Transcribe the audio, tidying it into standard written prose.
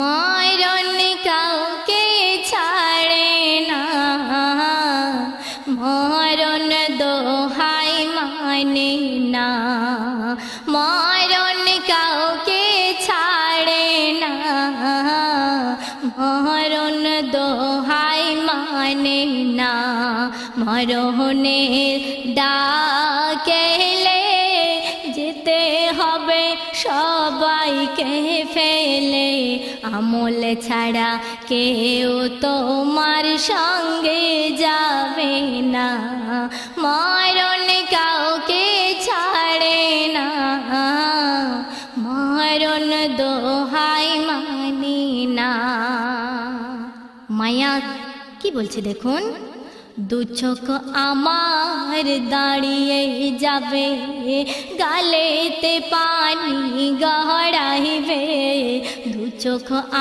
মরণ কাউকে ছাড়ে না, মরণ দোহাই মানে না, মরণ কাউকে ছাড়ে না, মরণ দোহাই মানে না। মরণের ডাকেলে যেতে হবে সবাইকে ফেলে, আমল ছাড়া কেউ তোমার সঙ্গে যাবে না। মরণ কাউকে ছাড়ে না, মরণ দোহাই মানে না। মায়া কি বলছে দেখুন, দু চোখ আমার দাঁড়িয়ে যাবে, গালেতে পানি গড়াইবে, দু চোখ